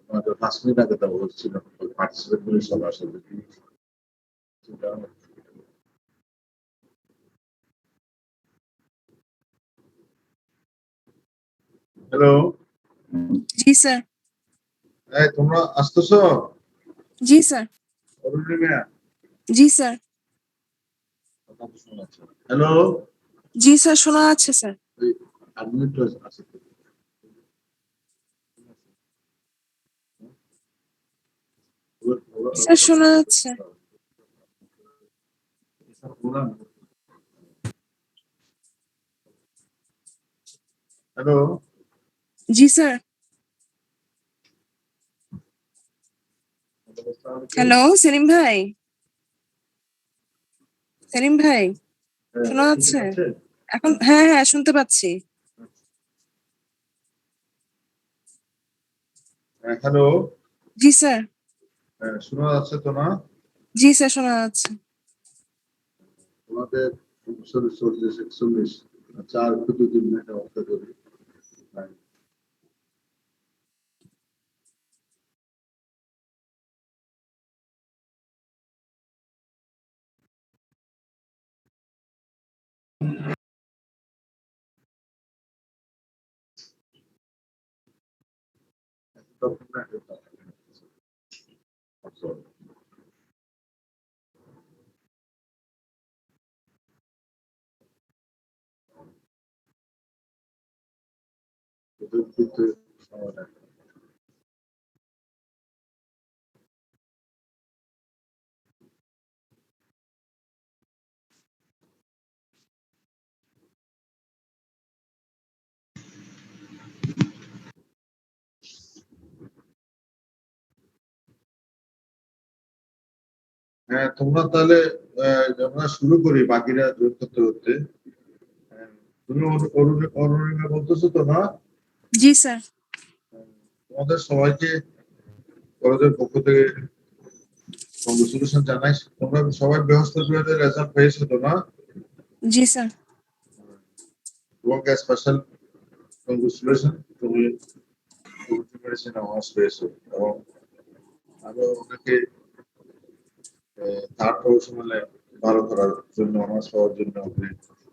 আমাদের 5 মিনিট আগে তো বলছিল পার্টিসিপেট করে সব আসলে হ্যালো জি স্যার। এই তোমরা আসতেছো? জি স্যার। অরুণিমা জি স্যার। হ্যালো জি স্যার, শোনা যাচ্ছে স্যার। অ্যাডমিট আছে স্যার শোনা যাচ্ছে। হ্যালো জি স্যার। হ্যালো সেলিম ভাই। সেলিম ভাই শোনা যাচ্ছে এখন? হ্যাঁ হ্যাঁ, শুনতে পাচ্ছি। হ্যালো জি স্যার। শোনা যাচ্ছে তো না? জি স্যার, শোনা যাচ্ছে। তোমাদের 40-41 4 2 3 মিনিট অপেক্ষা করি। হ্যাঁ তোমরা তাহলে আমরা শুরু করি, বাকিরা যোগ করতে করতে। তুমি অরুণিমা বলতেছো তো না? জি স্যার। তোমাদের সবাইকে কলেজের পক্ষ থেকে কংগ্রেচুলেশন জানাই। তোমরা সবাই বৃহস্পতিবারের রেজাল্ট পেয়েছো তো না? জি স্যার। তোমাকে স্পেশাল কংগ্রেচুলেশন, তুমি মেডিসিন অনার্স পেয়েছো এবং আরো অনেকে থার্ড প্রফেশনালে ভালো করার জন্য অনার্স পাওয়ার জন্য আমি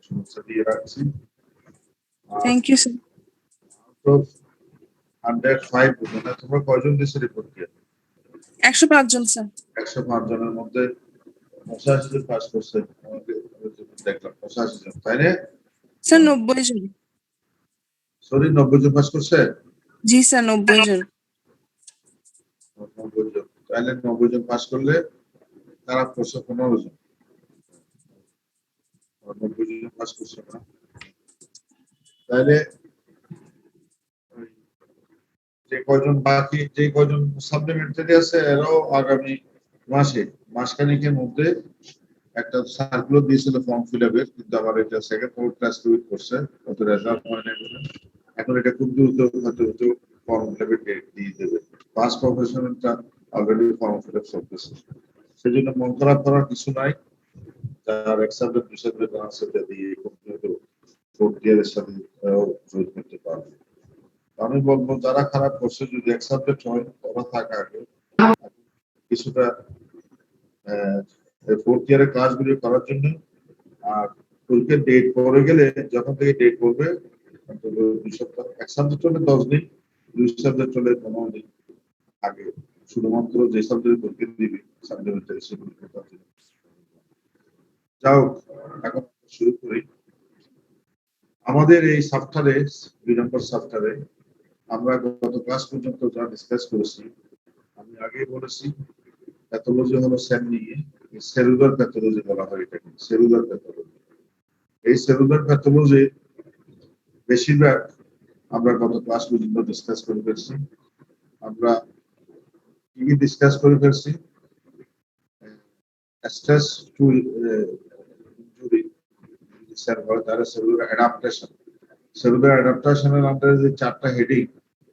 শুভেচ্ছা দিয়ে রাখছি। Thank you sir. তো 105 মানে তোমরা কয়জন দিয়েছো রিপোর্ট দিয়ে? 105 জন স্যার। 105 জনের মধ্যে 85 জন পাস করছে। আমাকে দেখলাম 85 জন, তাই না? স্যার 90 জন। সরি 90 জন পাস করছে? জি স্যার, 90 জন। 90 জন, তাহলে 90 জন পাস করলে খারাপ করছে 15 জন। 90 জন পাস করছে না, তাহলে যে কয়জন বাকি, যে কয়জন সাপ্লিমেন্টারি আছে এরাও আগামী মাসখানেকের মধ্যে একটা সার্কুলার দিয়েছিল ফর্ম ফিল আপের, কিন্তু আবার এটা সেকেন্ড ফোর্থ ক্লাস টুইট করছে, কত রেজাল্ট হয় না। এখন এটা খুব দ্রুত হয়তো ফর্ম ফিল আপের ডেট দিয়ে দেবে। পাস প্রফেশনালটা অলরেডি ফর্ম ফিল আপ চলতেছে, সেজন্য মন খারাপ করার কিছু নাই। তার এক্সামটা বিষয়ে আনসারটা দিয়ে খুব দ্রুত ফোর্থ ইয়ারের সাথে জয়েন করতে পারবে। আমি বলবো যারা খারাপ করছে যদি এক সাবজেক্ট হয় ওরা থাকা আগে কিছুটা ফোর্থ ইয়ারের ক্লাসগুলি করার জন্য। আর পরীক্ষার ডেট পরে গেলে যখন থেকে ডেট পড়বে 2 সপ্তাহ, এক সাবজেক্ট হলে 10 দিন, 2 সাবজেক্ট হলে 15 দিন আগে শুধুমাত্র যে সাবজেক্ট পরীক্ষা দিবে সাপ্লিমেন্টারি সেগুলি করতে হবে। যাও এখন শুরু করি আমাদের এই সফটওয়্যারে 2 নম্বর সফটওয়্যারে আমরা গত ক্লাস পর্যন্ত যা ডিসকাস করেছি। আমি আগেই বলেছি প্যাথোলজি হলো সেল নিয়ে, সেলুলার প্যাথোলজি বলা হয় এটাকে, সেলুলার প্যাথোলজি। এই সেলুলার প্যাথোলজি বেশিরভাগ আমরা গত ক্লাস পর্যন্ত ডিসকাস করে ফেলছি। আমরা কি কি ডিসকাস করে ফেলছি? স্ট্রেস টু ইনজুরি স্যার হয় তার সেলুলার অ্যাডাপ্টেশন। সেলুলার অ্যাডাপ্টেশনের আন্ডারে যে 4টা হেডিং,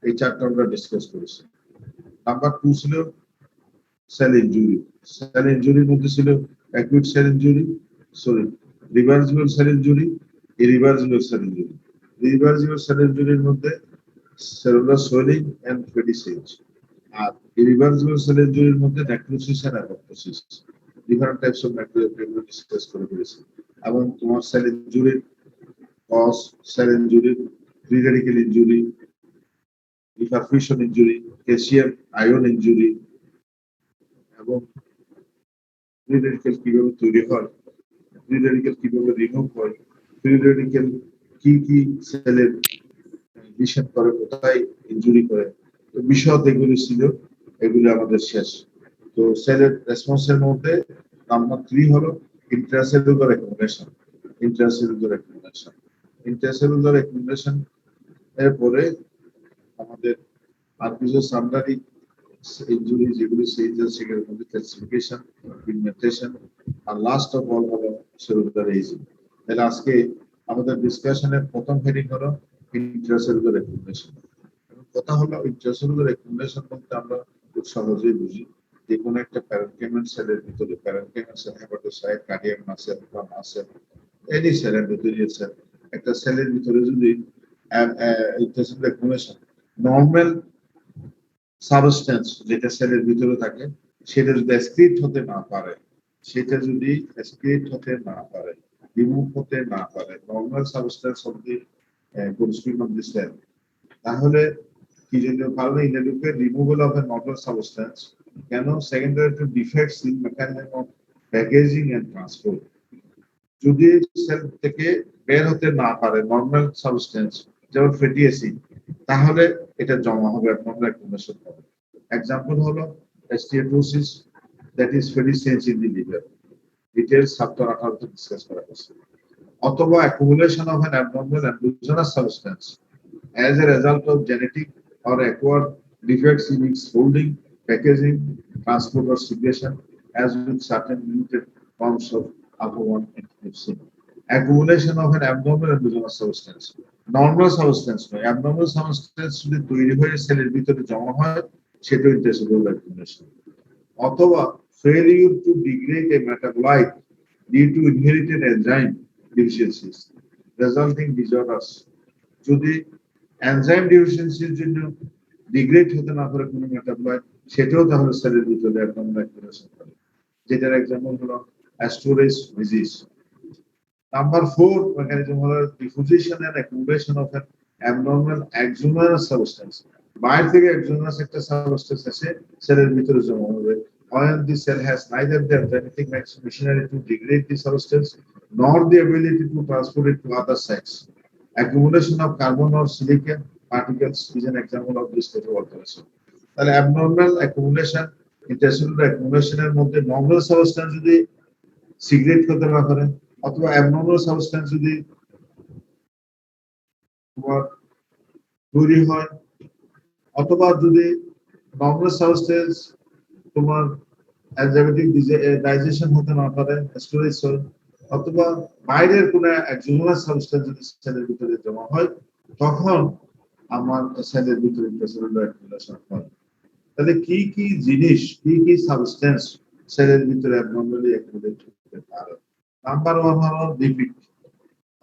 এই 4টা আমরা ডিসকাস করেছি। নাম্বার 2 ছিল সেল ইনজুরি। সেল ইনজুরির মধ্যে ছিল acute cell injury, sorry reversible cell injury, irreversible cell injury. Reversible cell ইনজুরির মধ্যে সেলুলার সোয়েলিং এন্ড ফেটিসেজ, আর ইরিভার্সিবল সেল ইনজুরির মধ্যে নেক্রোসিস আর apoptosis, different types of necrosis discuss করে ফেলেছি। এবং তোমার সেল ইনজুরির cause, cell injury, free radical injury, reperfusion injury, calcium ion injury, এবং ফ্রি রেডিক্যাল কিভাবে তৈরি হয়, ফ্রি রেডিক্যাল কিভাবে রিমুভ হয়, ফ্রি রেডিক্যাল কি কি সেলের ডিভিশন করে, কোথায় ইনজুরি করে, তো বিশদ এগুলি ছিল, এগুলি আমাদের শেষ। তো সেলের রেসপন্সের মধ্যে নাম্বার 3 হলো intracellular accumulation. Intracellular accumulation, intracellular accumulation এর পরে আমাদের আর কিছু সামনারি ইনজুরি যেগুলি সেই সেগুলোর মধ্যে ক্লাসিফিকেশন, পিগমেন্টেশন, আর লাস্ট অফ অল হলো সেলুলার এজিং। তাহলে আজকে আমাদের ডিসকাশনের প্রথম হেডিং হলো ইন্ট্রাসেলুলার অ্যাকুমুলেশন। কথা হলো ইন্ট্রাসেলুলার অ্যাকুমুলেশন বলতে আমরা খুব সহজেই বুঝি যে কোনো একটা প্যারেনকাইমাল সেলের ভিতরে, parenchymal cell, hepatocyte, cardiac muscle বা muscle, any cell, endothelial cell, একটা সেলের ভিতরে যদি ইন্ট্রাসেলুলার অ্যাকুমুলেশন, নরমাল সাবস্টেন্স যেটা সেলের ভিতরে থাকে সেটা যদি এক্সক্রিট হতে না পারে, সেটা যদি এক্সক্রিট হতে না পারে, রিমুভ হতে না পারে, normal substance of the constitution of the cell, তাহলে কি জন্য কারণে inadequate removal of a normal substance, কেন secondary to defects in mechanism of packaging and transport, যদি সেল থেকে বের হতে না পারে নরমাল সাবস্টেন্স যেমন ফ্যাটি অ্যাসিড, তাহলে এটা জমা হবে নরমাল অ্যাকুমুলেশন হবে। এক্সাম্পল হলো steatosis, that is fatty sense in the liver, details chapter 18 তে ডিসকাস করা হয়েছে। অথবা accumulation of an abnormal endogenous substance as a result of genetic or acquired defects in its holding, packaging, transport or secretion, as with certain limited forms of alpha-1 antitrypsin. Accumulation of an abnormal endogenous substance. Normal substance নয়, abnormal substance যদি তৈরি হয়ে সেলের ভিতরে জমা হয় সেটা intercellular accumulation. অথবা failure to degrade a metabolite due to inherited enzyme deficiencies resulting disorders, যদি এনজাইম ডিফিসিয়েন্সির জন্য ডিগ্রেড হতে না পারে কোনো মেটাবলাইট, সেটাও তাহলে সেলের ভিতরে অ্যাবনর্মাল অ্যাকুমুলেশন করে, যেটার এক্সাম্পল হলো অ্যাস্টোরেস ডিজিজ। নাম্বার 4 মেকানিজম হলো diffusion and accumulation of an abnormal exogenous substance, বাইরে থেকে এক্সোজেনাস একটা সাবস্টেন্স এসে সেলের ভিতরে জমা হবে, when the cell has neither the genetic machinery to degrade the substance nor the ability to transport it to other sites. Accumulation of carbon or silica particles is an example of this type of alteration. তাহলে abnormal accumulation, intercellular accumulation এর মধ্যে normal substance যদি cigarette করতে না পারে, অথবা abnormal substance যদি তোমার তৈরি হয়, অথবা যদি normal substance তোমার এনজাইমেটিক ডাইজেশন হতে না পারে, স্টোরেজ হয়, অথবা বাইরের কোনো এক্সোজেনাস সাবস্টেন্স যদি সেলের ভিতরে জমা হয়, তখন আমার সেলের ভিতরে ইন্টারসেলুলার অ্যাকুমুলেশন হয়। তাহলে কি কি জিনিস, কি কি সাবস্টেন্স সেলের ভিতরে অ্যাবনর্মালি অ্যাকুমুলেট হতে পারে? নাম্বার 1 হলো লিপিড।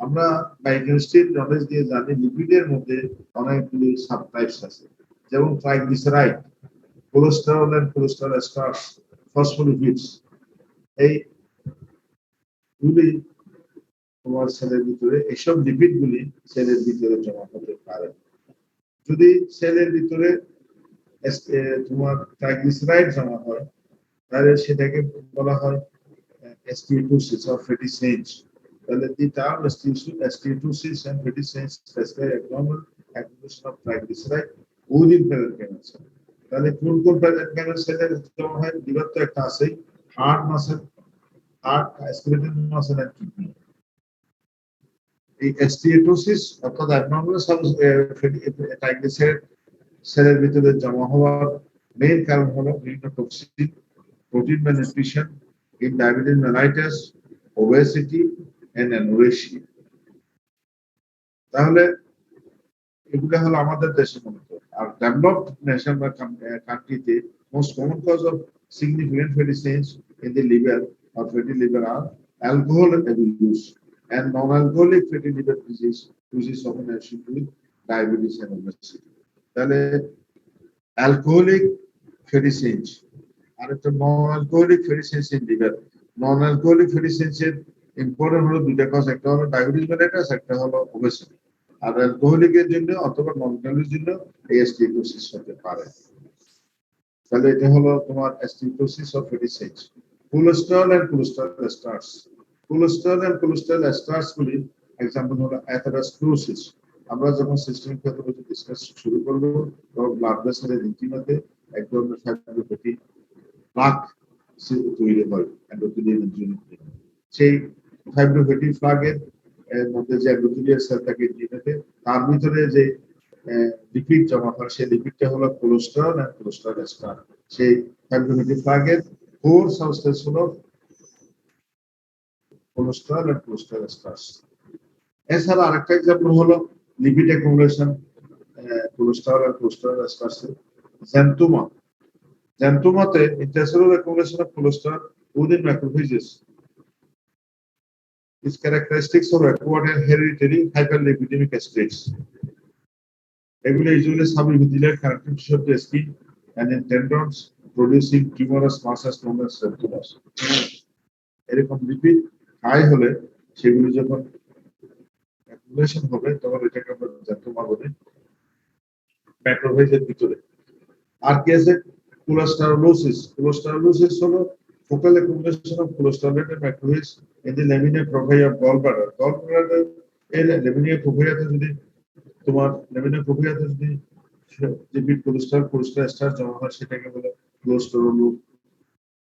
আমরা বায়োকেমিস্ট্রি নলেজ দিয়ে জানি লিপিডের মধ্যে অনেকগুলি সাব টাইপস আছে, যেমন triglyceride, cholesterol and cholesterol esters, phospholipids, এই গুলি তোমার সেলের ভিতরে, এইসব লিপিড গুলি সেলের ভিতরে জমা হতে পারে। যদি সেলের ভিতরে তোমার ট্রাইগ্লিসারাইড জমা হয়, তাহলে সেটাকে বলা হয় স্টিয়াটোসিস অর ফ্যাটি চেঞ্জ। তাহলে the term steatosis and fatty change specify abnormal accumulation of triglyceride within parenchymal cell. তাহলে কোন কোন parenchymal সেলের জমা হয়? লিভার তো একটা আছেই, heart muscle, heart, skeletal muscle and kidney. এই স্টিয়াটোসিস অর্থাৎ abnormal ট্রাইগ্লিসারাইড সেলের ভিতরে জমা হওয়ার মেইন কারণ হলো বিভিন্ন toxin, protein malnutrition in diabetes mellitus, obesity and anorexia. তাহলে এগুলো হলো আমাদের দেশে মূলত। আর ডেভেলপড নেশন বা কান্ট্রিতে most common cause of significant fatty change in the liver or fatty liver are alcohol abuse and non-alcoholic fatty liver disease, which is often associated with diabetes and obesity. তাহলে alcoholic fatty change, আর একটা non alcoholic fatty change in liver. Non alcoholic fatty চেঞ্জের important হলো দুইটা cause, একটা হলো diabetes mellitus, একটা হলো obesity. আর অ্যালকোহলিকের জন্য অথবা নন অ্যালকোহলিকের জন্য এস্টিটোসিস হতে পারে। তাহলে এটা হলো তোমার steatosis of fatty change. Cholesterol and cholesterol esters. Cholesterol and cholesterol esters গুলি এক্সাম্পল হলো অ্যাথেরোস্ক্লেরোসিস। আমরা যখন সিস্টেমিক প্যাথোলজি ডিসকাস শুরু করব তখন ব্লাড ভেসেলের ইনটিমাতে এক ধরনের ফাইব্রোপ্যাথি প্লাক তৈরি হয় এন্ডোথেলিয়াল ইনজিউরিতে। সেই ফাইব্রোপ্যাথি প্লাগের মধ্যে যে এন্ডোথেলিয়াল সেল থাকে ইনটিমাতে, তার ভিতরে যে লিপিড জমা হয় সেই লিপিডটা হলো কোলেস্টেরল এন্ড কোলেস্টেরল এস্টার। সেই ফাইব্রোপ্যাথি প্লাগের কোর সাবস্টেন্স হলো কোলেস্টেরল এন্ড কোলেস্টেরল এস্টার্স। এছাড়া আরেকটা এক্সাম্পল হলো lipid accumulation cholesterol and cholesterol esters. Xanthoma, জ্যান্থোমাতে intracellular accumulation of cholesterol within macrophages is characteristics of acquired and hereditary hyperlipidemic states. এগুলো usually সাবইউটিলার characteristics of the skin and in tendons producing tumorous masses known as xanthomas. এরকম lipid high হলে সেগুলো যখন accumulation হবে তখন এটাকে আমরা জ্যান্থোমা বলি ম্যাক্রোফেজের ভিতরে। আর কি আছে? কোলেস্টেরোলোসিস। কোলেস্টেরোলোসিস হলো focal accumulation of cholesterol in macrophages in the lamina propria of gallbladder. Gallbladder এর lamina propria তে যদি তোমার lamina propria তে যদি লিপিড কোলেস্টেরল কোলেস্টেরল এস্টার জমা হয় সেটাকে বলে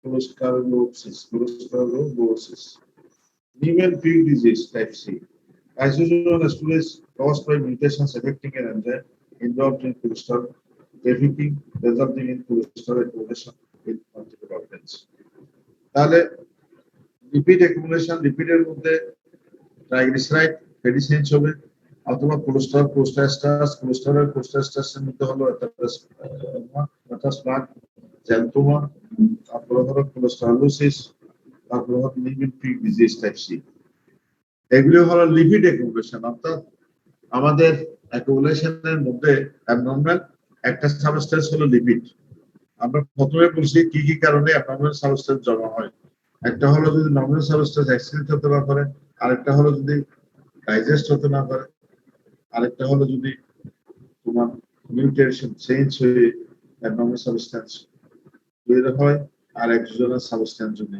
কোলেস্টেরোলোসিস। কোলেস্টেরোলোসিস। Niemann-Pick disease type C. Lysosomal storage caused by mutations affecting an enzyme involved in cholesterol trafficking, resulting in cholesterol accumulation in multiple organs. তাহলে লিপিড অ্যাকুমুলেশন, লিপিডের মধ্যে triglyceride fatty change হবে, অথবা cholesterol cholesterol কোলেস্টেরলের মধ্যে হলো প্লাক, জ্যান্থোমা, তারপরে হলো কোলেস্টেরোলোসিস, তারপরে হলো নিউম্যান-পিক ডিজিজ টাইপ সি। এগুলো হলো লিপিড অ্যাকুমুলেশন। অর্থাৎ আমাদের অ্যাকুমুলেশনের মধ্যে অ্যাবনর্মাল একটা সাবস্টেন্স হলো লিপিড। আমরা প্রথমে বলছি কি কি কারণে অ্যাবনর্মাল সাবস্টেন্স জমা হয়। একটা হলো যদি নর্মাল সাবস্টেন্স এক্সক্রিট হতে না পারে, আরেকটা হলো যদি ডাইজেস্ট হতে না পারে, আরেকটা হলো যদি তোমার মিউটেশন চেঞ্জ হয়ে অ্যাবনর্মাল সাবস্টেন্স তৈরি হয়, আর একজনের সাবস্টেন্স যদি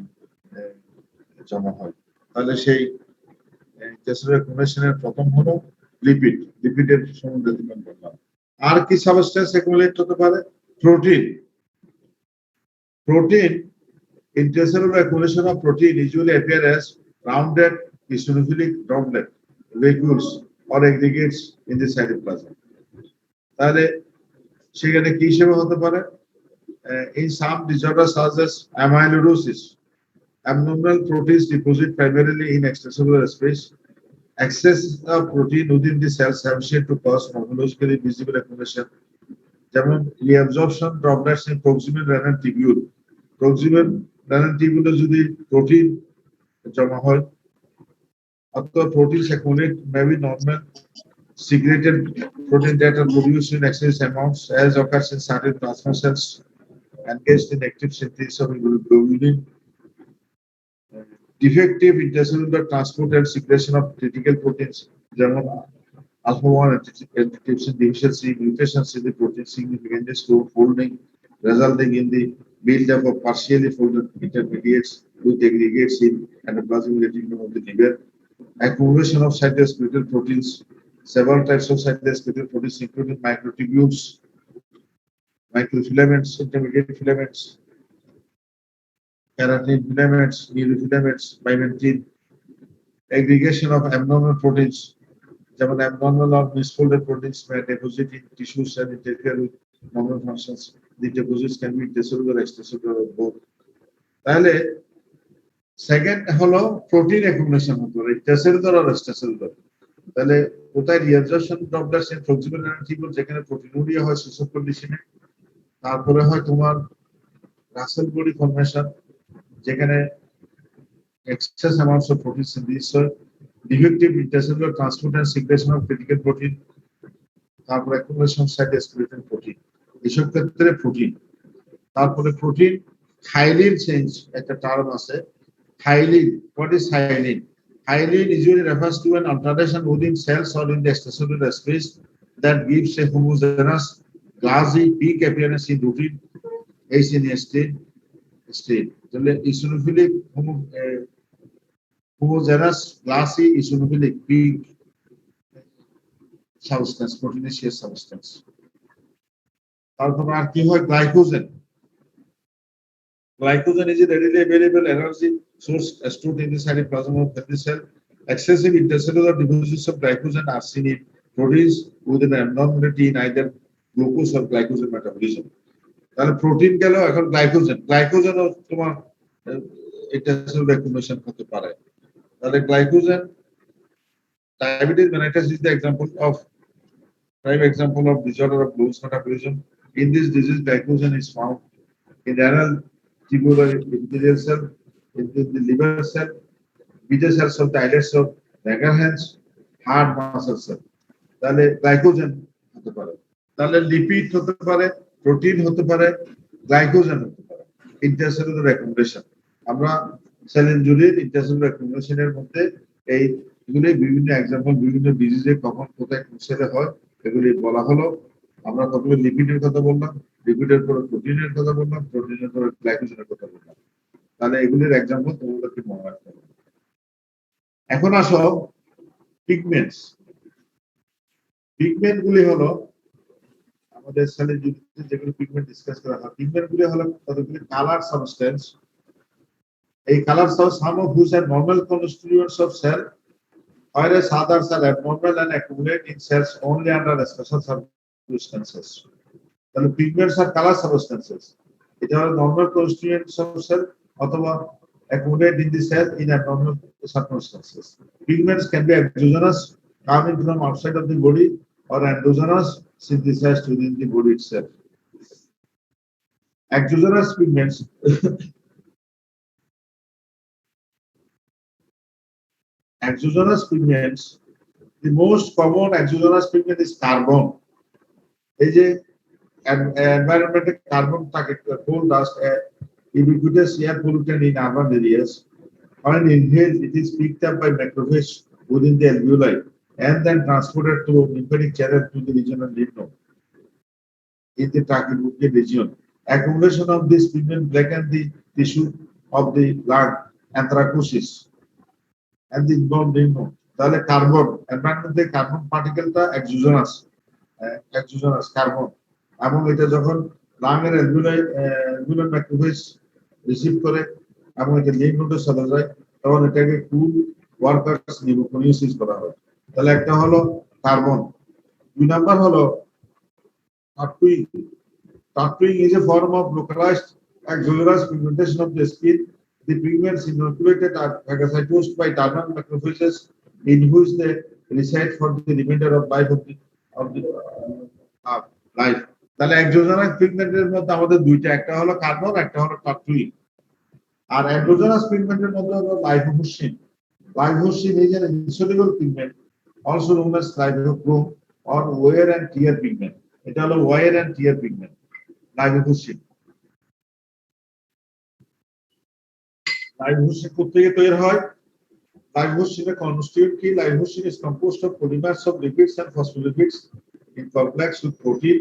জমা হয়। তাহলে সেই ইন্টেস্টাইনাল অ্যাকুমুলেশনের প্রথম হলো লিপিড। লিপিডের সম্বন্ধে বললাম। আর কি সাবস্টেন্স অ্যাকুমুলেট হতে পারে? Protein. Protein, intracellular accumulation of protein usually appear as rounded eosinophilic droplet, vacuoles or aggregates in the cytoplasm. তাহলে সেখানে কি হিসেবে হতে পারে? In some disorders such as amyloidosis, abnormal proteins deposit primarily in extracellular space. Excess of protein within the cells have shown to cause morphologically visible accumulation. যেমন reabsorption droplets in proximal renal tubule. Proximal renal tubule যদি protein জমা হয়, অথবা proteins accumulate may be normal secreted protein that are produced in excess amounts as occurs in certain plasma cells engaged in active synthesis of globulin. Defective intracellular transport and secretion of critical proteins যেমন alpha-1 antitrypsin deficiency, mutations in the protein significantly slow folding, resulting in the build-up of partially folded intermediates with aggregates in endoplasmic reticulum of the liver. Accumulation of cytoskeletal proteins. Several types of cytoskeletal proteins, including microtubules, microfilaments, intermediate filaments, keratin filaments, neurofilaments, bimentin. Aggregation of abnormal proteins. যেমন abnormal or misfolded proteins may deposit in tissues and interfere with normal functions. The deposits can be intracellular, extracellular, or both. তাহলে second হলো protein accumulation হতে পারে intracellular আর extracellular. তাহলে কোথায় reabsorption droplets in proximal renal tubule, যেখানে proteinuria হয় সেসব কন্ডিশনে। তারপরে হয় তোমার রাসেল বডি ফর্মেশন, যেখানে excess amounts of protein synthesis হয়। Defective intracellular transport and secretion of critical protein, তারপর accumulation cytoskeletal protein। এসব ক্ষেত্রে প্রোটিন। তারপরে প্রোটিন হাইলিন চেঞ্জ একটা টার্ম আছে hyaline what is hyaline hyaline usually refers to an alteration within cells or in the extracellular space that gives a homogeneous glassy peak appearance in routine HNA state তাহলে eosinophilic homogeneous glassy eosinophilic peak substance proteinaceous substance তারপর আর কি হয় glycogen Glycogen is a readily available energy source stored in the cytoplasm of the cell. Excessive intercellular deposits of glycogen are seen in proteins with an abnormality in either glucose or glycogen metabolism. তাহলে protein গেল এখন গ্লাইকোজেনও তোমার intercellular accumulation হতে পারে তাহলে glycogen diabetes mellitus is the prime example of disorder of glucose metabolism. In this disease, glycogen is found in renal tubular epithelial cell, in the liver cell, beta cells of the islets of Langerhans, heart muscle cell. তাহলে glycogen হতে পারে তাহলে lipid হতে পারে protein হতে পারে glycogen হতে পারে ইন্টারসেলুলার অ্যাকুমুলেশন আমরা সেল ইনজুরির ইন্টারসেলুলার অ্যাকুমুলেশনের মধ্যে এইগুলি বিভিন্ন এক্সাম্পল বিভিন্ন ডিজিজে কখন কোথায় কোন সেলে হয় এগুলি বলা হলো আমরা প্রথমে লিপিডের কথা বললাম লিপিডের পরে প্রোটিনের কথা বললাম প্রোটিনের পরে গ্লাইকোজেনের কথা বললাম তাহলে এগুলির এক্সাম্পল তোমাদেরকে মনে রাখতে হবে এখন আসো পিগমেন্টস পিগমেন্ট গুলি হলো আমাদের সেলে যেগুলো পিগমেন্ট ডিসকাস করা হয় পিগমেন্ট গুলি হলো কতগুলি কালার সাবস্টেন্স এই colour some of which are normal constituents of cell whereas others are abnormal and accumulate in cells only under special circumstances. তাহলে pigments are color substances. এটা হলো normal constituents of cell অথবা accumulate in the cell in abnormal circumstances. Pigments can be exogenous coming from outside of the body or endogenous synthesized within the body itself. Exogenous pigments exogenous pigments, the most common exogenous pigment is carbon. এই যে environmental carbon থাকে coal dust, ubiquitous air pollutant in urban areas. When inhaled, it is picked up by macrophage within the alveoli and then transported through lymphatic channel to the regional lymph node in the trachea region. Accumulation of this pigment blacken the tissue of the lung, anthracosis. And the inbound lymph node. তাহলে carbon environment থেকে carbon পার্টিকেলটা exogenous carbon এবং এটা যখন লাংয়ের alveolar macrophage receive করে এবং এটা lymph নোডে চলে যায় তখন এটাকে কুল ওয়ার্কার্স নিউক্লিওসিস বলা হয় তাহলে একটা হলো কার্বন দুই নাম্বার হলো tattooing is a form of localized exogenous pigmentation of the skin. The pigments inoculated are phagocytosed by terminal macrophages in which they reside for the remainder of life of the life. তাহলে exogenous পিগমেন্টের মধ্যে আমাদের দুইটা একটা হলো carbon একটা হলো টাটুইং আর endogenous পিগমেন্টের মধ্যে হলো লাইফোফুসিন is an insoluble pigment also known as lipochrome or wear and tear pigment এটা হলো wear and tear pigment লাইফোফুসিন Lipofuscin থেকে তৈরি হয় Lipofuscin constituent কি Lipofuscin is composed of polymers of lipids and phospholipids in complex with protein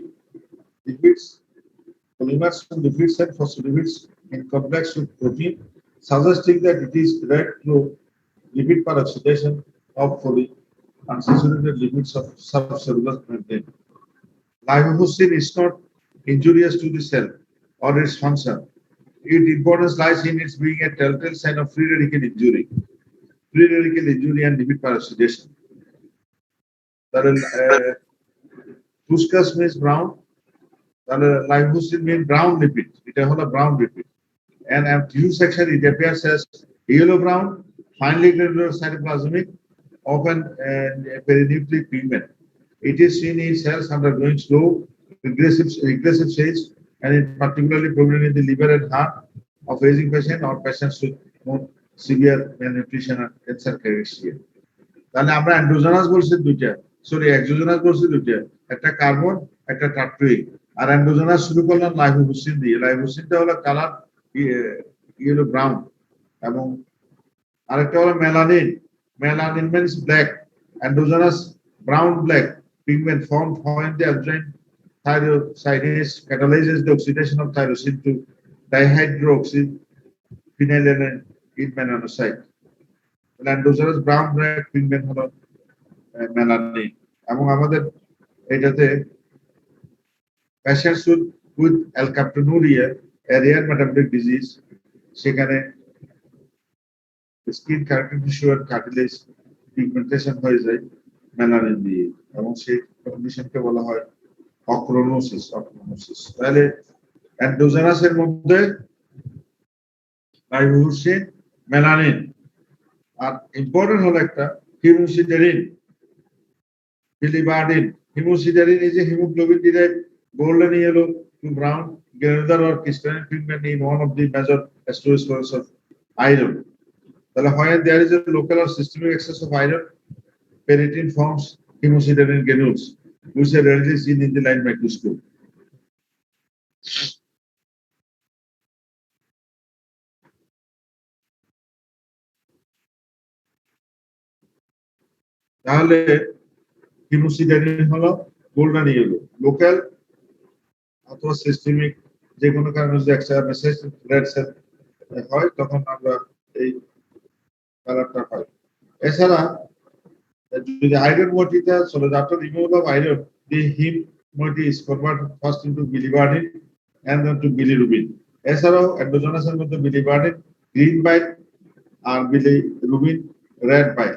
lipids polymers of lipids and phospholipids in complex with protein suggesting that it is derived through lipid peroxidation of polyunsaturated lipids of subcellular membrane. Lipofuscin is not injurious to the cell or its function. Its importance lies in its being a telltale sign of free radical injury and lipid peroxidation. Fuscus means brown. Lipofuscin means brown lipid. It is a brown lipid. And at tissue section, it appears as yellow brown, finely granular cytoplasmic, often perinucleic pigment. It is seen in cells undergoing slow regressive stage and it particularly prominent in the liver and heart of aging patient or patients with more severe malnutrition and cancer characteristic. তাহলে আমরা endogenous বলছি দুইটা sorry exogenous বলছি দুইটা একটা carbon একটা টাটুইং আর অ্যান্ড্রোজেনাস শুরু করলাম লাইভোহুসিন দিয়ে। লাইভোহুসিনটা হলো কালার ইয়েলো ব্রাউন, এবং আরেকটা হলো melanin. Melanin means black. Androgynous brown black pigment formed when the enzyme thyrosinase catalyzes the oxidation of tyrosine to dihydroxy phenylalanine in melanocyte. Androgynous brown black pigment হলো melanin. এবং আমাদের এটাতে patients with alkaptonuria, a rare metabolic disease, সেখানে skin connective tissue আর cartilage pigmentation হয়ে যায় melanin দিয়ে, এবং সেই কন্ডিশনকে বলা হয় অক্রোনোসিস। তাহলে অ্যান্ড্রোজেনাসের মধ্যে লাইভোহুসিন, মেলানিন, আর ইম্পর্টেন্ট হলো একটা হিমোসিডেরিন, বিলিবার্ডিন। হিমোসিডেরিন is a hemoglobin derived golden yellow to brown granular or crystalline pigment in one of the major storage sources of iron. তাহলে when there is a local or systemic excess of iron, ferritin forms hemosiderin granules, which are rarely seen in the light microscope. তাহলে হিমোসিডেরিন হলো golden yellow, local অথবা systemic, যে কোনো কারণে যদি একটা message red cell হয় তখন আমরা এই কালারটা পাই। এছাড়া যদি আয়রন মোটিটা চলে যায়, after removal of iron, the heme moiety is converted first into biliverdin and then to bilirubin. এছাড়াও অ্যান্ড্রোজেনাসের মধ্যে biliverdin গ্রিন বাইট আর bilirubin রেড বাইট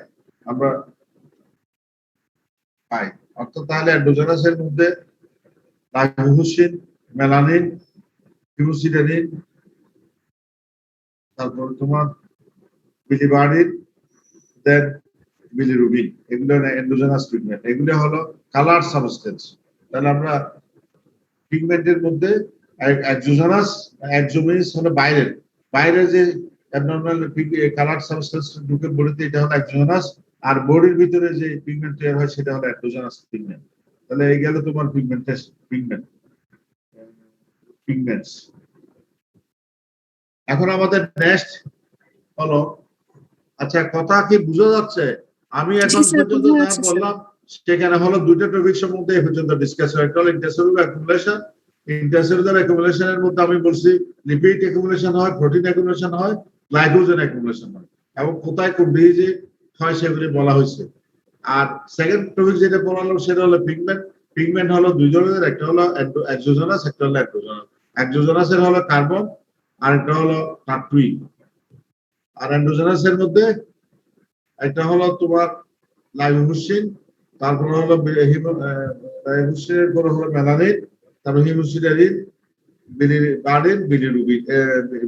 আমরা পাই। অর্থাৎ তাহলে অ্যান্ড্রোজেনাসের মধ্যে লাইভোহুসিন, মেলানিন, হিমোসিডেরিন, তারপর তোমার বিলিবার্ডিন, দেন বিলিরুবিন, এগুলো এন্ডোজেনাস পিগমেন্ট। এগুলো হলো কালার সাবস্টেন্স। তাহলে আমরা পিগমেন্টের মধ্যে এক্সোজেনাস, এক্সোমিস হলো বাইরের, বাইরে যে অ্যাবনর্মাল কালার সাবস্টেন্স ঢুকে বডিতে, এটা হলো এক্সোজেনাস, আর বডির ভিতরে যে পিগমেন্ট তৈরি হয় সেটা হলো এন্ডোজেনাস পিগমেন্ট। তাহলে এই গেল তোমার পিগমেন্টস। এখন আমাদের নেক্সট হলো, আচ্ছা কথা কি বোঝা যাচ্ছে? আমি এখন পর্যন্ত যা বললাম সেখানে হলো দুইটা টপিকের মধ্যে এই পর্যন্ত ডিসকাস হয়। একটা হলো ইন্টারসেলুলার অ্যাকুমুলেশন। ইন্টারসেলুলার অ্যাকুমুলেশনের মধ্যে আমি বলছি লিপিড অ্যাকুমুলেশন হয়, প্রোটিন অ্যাকুমুলেশন হয়, গ্লাইকোজেন অ্যাকুমুলেশন হয়, এবং কোথায় কোন ডিজিজে হয় সেগুলি বলা হয়েছে। আর সেকেন্ড টপিক যেটা বললাম সেটা হলো পিগমেন্ট। পিগমেন্ট হলো দুই ধরনের, একটা হলো এক্সোজেনাস, একটা হলো এন্ডোজেনাস। এক্সোজেনাসের হলো কার্বন, আর একটা হলো টার্টুইন। আর এন্ডোজেনাসের মধ্যে একটা হলো তোমার লাইভোহুসিন, তারপর হলো লাইভোহুসিনের পরে হলো মেলানিন, তারপর হিমোসিডেরিন, বিলিবার্ডিন,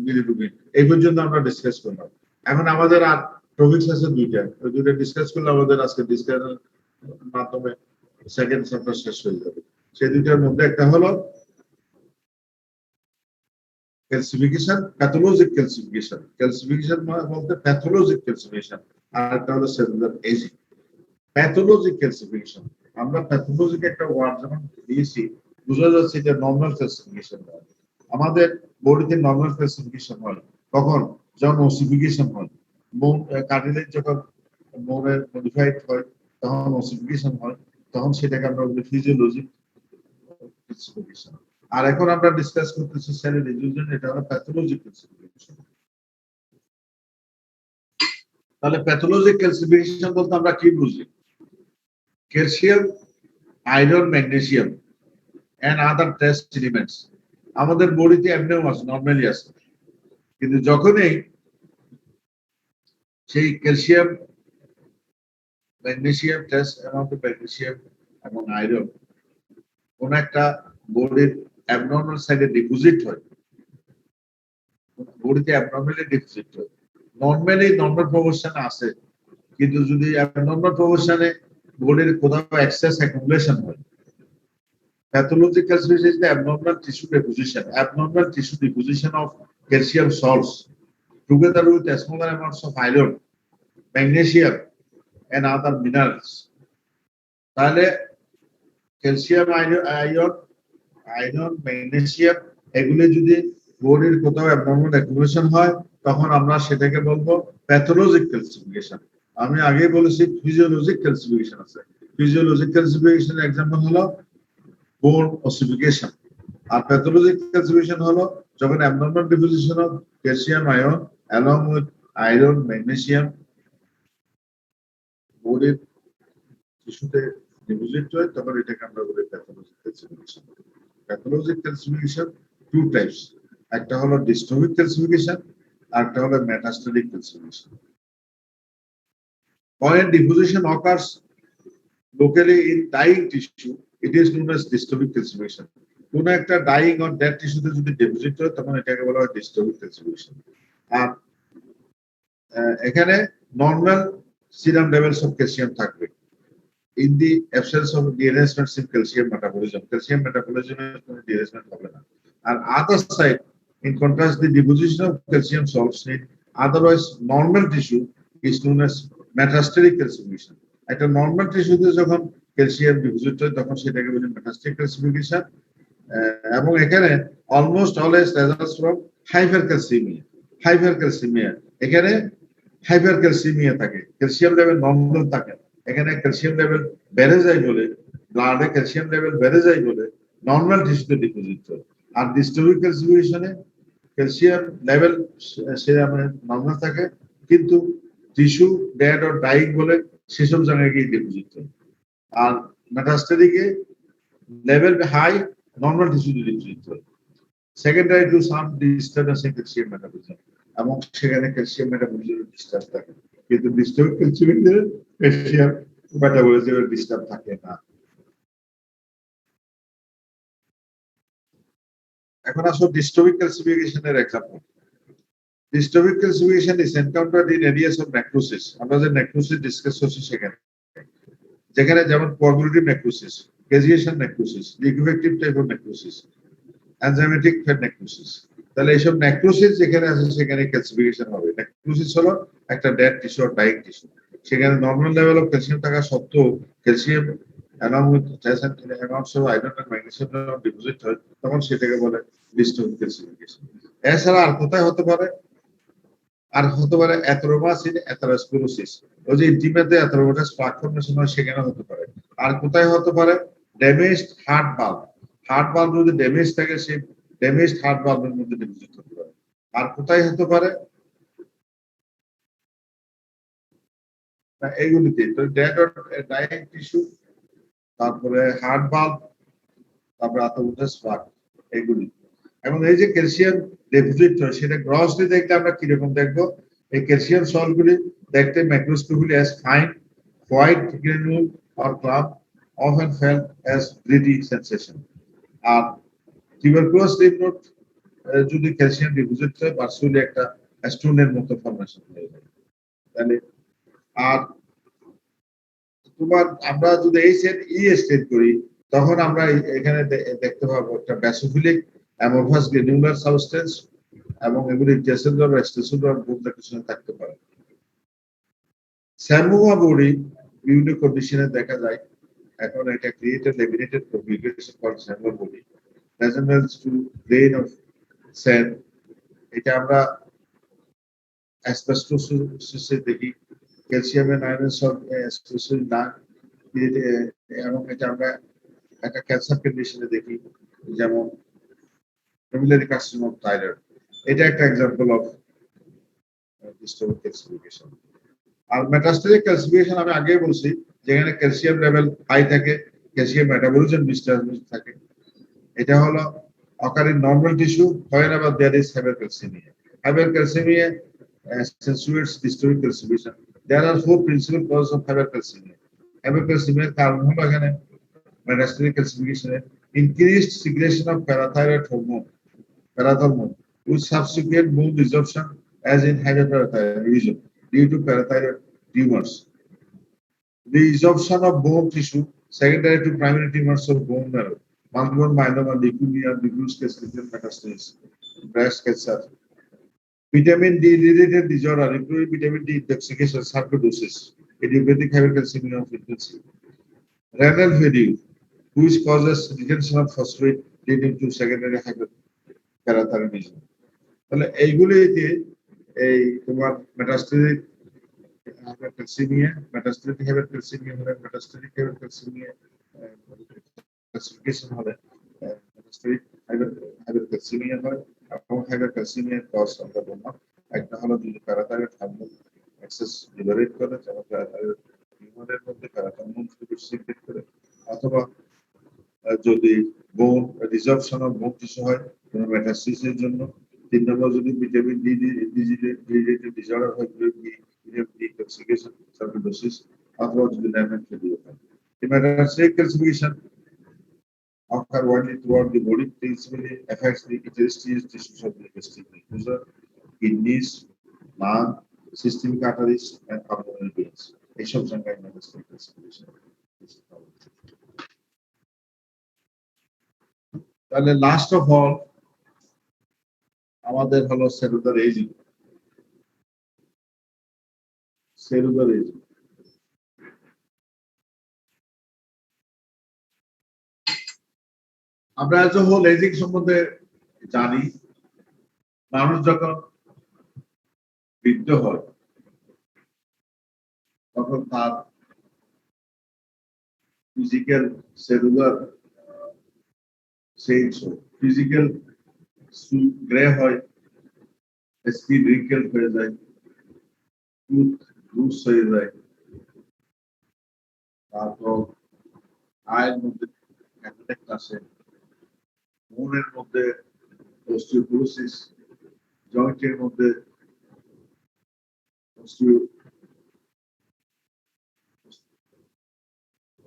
বিলিরুবিন। এই পর্যন্ত আমরা ডিসকাস করলাম। এখন আমাদের আর টপিকস আছে দুইটা, ওই দুইটা ডিসকাস করলে আমাদের আজকে ডিসকাশনের মাধ্যমে সেকেন্ড চ্যাপ্টার শেষ হয়ে যাবে। সেই দুইটার মধ্যে একটা হলো ক্যালসিফিকেশন, প্যাথোলজিক ক্যালসিফিকেশন। ক্যালসিফিকেশন বলতে প্যাথোলজিক ক্যালসিফিকেশন, আর একটা হলো সেলুলার এজিং। প্যাথোলজিক ক্যালসিফিকেশন, আমরা প্যাথোলজিক একটা ওয়ার্ড যখন দিয়েছি বোঝা যাচ্ছে এটা নর্মাল ক্যালসিফিকেশন হয়। আমাদের বডিতে নর্মাল ক্যালসিফিকেশন হয় কখন? যখন ওসিফিকেশন হয়, কার্টিলেজ যখন বোনের মডিফাইড হয় তখন ওসিফিকেশন হয়, তখন সেটাকে আমরা বলি ফিজিওলজিক ক্যালসিফিকেশন। আর এখন আমরা ডিসকাস করতেছি সেলের রিডিউশন, এটা হলো প্যাথোলজিক ক্যালসিফিকেশন। তাহলে প্যাথোলজিক ক্যালসিফিকেশন বলতে আমরা কি বুঝি? Calcium, iron, magnesium and other trace elements আমাদের বডিতে এমনিও আছে, নরমালি আছে, কিন্তু যখনই সেই calcium, magnesium, trace amount of magnesium এবং আয়রন কোন একটা বডির অ্যাবনর্মাল সাইডে ডিপোজিট হয়, বডিতে অ্যাবনর্মালি ডিপোজিট হয়, নরমালি নর্মাল প্রপোর্শনে আছে, কিন্তু যদি অ্যাবনর্মাল প্রপোর্শনে বডির কোথাও এক্সেস অ্যাকুমুলেশন হয়, pathologic calcification is the abnormal tissue deposition. Abnormal tissue deposition of calcium salts together with smaller amounts of iron, magnesium, and other minerals. তাহলে ক্যালসিয়াম, আয়রন আয়রন, ম্যাগনেসিয়াম এগুলি যদি বডির কোথাও অ্যাবনর্মাল অ্যাকুমুলেশন হয় তখন আমরা সেটাকে বলবো প্যাথোলজিক ক্যালসিফিকেশন। আমি আগেই বলেছি ফিজিওলজিক ক্যালসিফিকেশন আছে। ফিজিওলজিক ক্যালসিফিকেশনের এক্সাম্পল হলো বোন ওসিফিকেশন। আর প্যাথোলজিক ক্যালসিফিকেশন হলো যখন abnormal deposition of calcium ion along with iron, magnesium বডির টিস্যুতে ডিপোজিট হয় তখন এটাকে আমরা বলি pathologic calcification. Pathologic calcification two types, একটা হলো ডিস্ট্রফিক ক্যালসিফিকেশন আর একটা হলো metastatic calcification. When deposition occurs locally in dying tissue, it is known as dystrophic calcification. কোন একটা ডাইং অর ডেড টিস্যুতে যদি ডিপোজিট হয় তখন এটাকে বলা হয় ডিস্ট্রফিক ক্যালসিফিকেশন। আর এখানে normal serum levels of calcium থাকবে in the absence of derangement in calcium metabolism. Calcium metabolism is কোনো derangement হবে না। আর other side, in contrast, the deposition of calcium salts in otherwise normal tissue is known as metastatic calcification. একটা normal টিস্যুতে যখন calcium deposit হয় তখন সেটাকে বলি মেটাস্টাটিক calcification. এবং এখানে অলমোস্ট অলওয়েজ রেজাল্টস ফ্রম হাইপারক্যালসিমিয়া। হাইপারক্যালসিমিয়া এখানে হাইপারক্যালসিমিয়া থাকে, ক্যালসিয়াম লেভেল নর্মাল থাকে। এখানে ক্যালসিয়াম লেভেল বেড়ে যায় বলে, ব্লাডে ক্যালসিয়াম লেভেল বেড়ে যায় বলে নর্মাল টিস্যুতে ডিপোজিট হয়। আর ডিস্ট্রফিক ক্যালসিফিকেশনে ক্যালসিয়াম লেভেল সেরকম নর্মাল থাকে কিন্তু টিস্যু ডেড অর ডাইং বলে সেসব জায়গায় গিয়ে ডিপোজিট হয়। আর মেটাস্টাটিকে লেভেল হাই, নর্মাল টিস্যুতে ডিপোজিট হয়। Secondary to some disturbance in calcium metabolism, এবং সেখানে ক্যালসিয়াম মেটাবলিজম ডিস্টার্ব থাকে, কিন্তু ডিস্টার্ব ক্যালসিয়ামের ক্যালসিয়াম মেটাবলিজমের ডিস্টার্ব থাকে না। এখন আসো ডিস্ট্রফিক ক্যালসিফিকেশনের example. Dystrophic calcification is encountered in areas of necrosis. আমরা যে নেক্রোসিস ডিসকাস করছি সেখানে, যেখানে যেমন coagulative necrosis, caseation necrosis, liquefactive type of necrosis, enzymatic fat necrosis. তাহলে এইসব নেক্রোসিস যেখানে আছে সেখানে ক্যালসিফিকেশন হবে। নেক্রোসিস হলো একটা dead tissue or dying tissue, সেখানে নর্মাল লেভেল অফ ক্যালসিয়াম থাকা সত্ত্বেও calcium along with trace amounts of iron and magnesium deposit হয় তখন সেটাকে বলে ডিস্ট্রফিক ক্যালসিফিকেশন। এছাড়া আর কোথায় হতে পারে? আর হতে পারে অ্যাথেরোমাস ইন অ্যাথেরোস্ক্লেরোসিস, ওই যে ইন্টিমেতে অ্যাথেরোমাটাস প্লাক ফর্মেশন হয় সেখানে হতে পারে। আর কোথায় হতে পারে? Damaged heart valve. Heart valve যদি ড্যামেজ থাকে সেই ড্যামেজড হার্ট ভালভের মধ্যে ডিপোজিট হতে পারে। আর কোথায় হতে পারে? এইগুলিতে তো ডেড অর ডাইং টিস্যু, তারপরে হার্ট ভালভ, তারপরে অ্যাথেরোমাটাস প্লাক, এইগুলি। এবং এই যে ক্যালসিয়াম ডিপোজিট হয় সেটা গ্রসলি দেখলে আমরা কিরকম দেখবো? এই ক্যালসিয়াম সল্টগুলি দেখতে ম্যাক্রোস্কোপিক্যালি as fine white granule or clump, often felt as gritty sensation. R tuberculous lymph node যদি ক্যালসিয়াম ডিপোজিট হয় ভার্চুয়ালি একটা স্টোনের মতো ফর্মেশন হয়ে যায়। তাহলে আর তোমার আমরা যদি এই সেট স্টেট করি তখন আমরা এখানে দেখতে পাবো একটা ব্যাসোফিলিক অ্যামরফাস গ্রানুলার সাবস্টেন্স, এবং এগুলি টেসেলুলার বা এক্সট্রাসেলুলার গ্রুপ কিছু থাকতে পারে। স্যামুয়া বডি বিভিন্ন কন্ডিশনে দেখা যায়। এখন এটা created laminated configuration called psammoma body resembles to grain of sand. এটা আমরা অ্যাসবেস্টোসিসে দেখি, ক্যালসিয়াম আয়রন সল্ট অ্যাসবেস্টোসিস না, এবং এটা আমরা একটা ক্যান্সার কন্ডিশনে দেখি যেমন মেমিলারি কার্সিনোমা অফ থাইরয়েড। এটা একটা এক্সাম্পল অফ ডিস্ট্রফিক ক্যালসিফিকেশন। আর মেটাস্টাটিক ক্যালসিফিকেশন আমি আগেই বলছি, যেখানে ক্যালসিয়াম লেভেল হাই থাকে, ক্যালসিয়াম মেটাবলিজম ডিস্টারবেন্স থাকে। এটা হলো occurring normal tissue wherever there is hypercalcemia. Hypercalcemia accentuates dystrophic calcification. There are four principal causes of hypercalcemia. Hypercalcemia কারণ হলো এখানে metastatic calcification, increased secretion of parathyroid hormone, with subsequent bone resorption as in hyperparathyroidism due to parathyroid tumors. The resorption of bone tissue secondary to primary tumors of bone marrow, multiple myeloma, leukemia, diffuse calcification metastasis, breast cancer. Vitamin D related disorder, including vitamin D intoxication, sarcoidosis, idiopathic hypercalcemia of infancy. Renal failure, which causes retention of phosphate leading to secondary hyperparathyroidism. তাহলে এইগুলিতে এই তোমার metastatic hypercalcemia, metastatic hypercalcemia হলে metastatic hypercalcemia classification হলে metastatic hypercalcemia হয় এবং hypercalcemia cause আমরা বললাম একটা হলো যদি প্যারাথাইরয়েড হরমোন এক্সেস লিবারেট করে যেমন প্যারাথাইরয়েড হিউম্যানের মধ্যে প্যারাথর্মোন সিক্রেট করে অথবা যদি বোন রিজর্পশন অফ বোন টিস্যু হয় কোনো মেটাস্টাসিসের জন্য 3 নম্বর যদি ভিটামিন ডি ডিজিটেড ডিসঅর্ডার হয় detoxification, sarcoidosis, অথবা যদি ল্যামিন ফেলিওর হয়। The metastatic calcification occur widely throughout the body, principally affects the interstitial tissues of the gastric mucosa, kidneys, lung, systemic arteries, and abdominal veins. এইসব জায়গায় metastatic calcification. তাহলে last of all আমাদের হলো cellular ageing. Cellular ageing আমরা age whole ageing সম্বন্ধে জানি মানুষ যখন বৃদ্ধ হয় তখন তার ফিজিক্যাল সেলুলার চেঞ্জ হয়, ফিজিক্যাল গ্রে হয়, স্কিন রিঙ্কেল হয়ে যায়, টুথ লুজ হয়ে যায়, তারপর আয়ের মধ্যে ক্যাটারাক্ট আসে, বোনের মধ্যে অস্টিওপোরোসিস, জয়েন্টের মধ্যে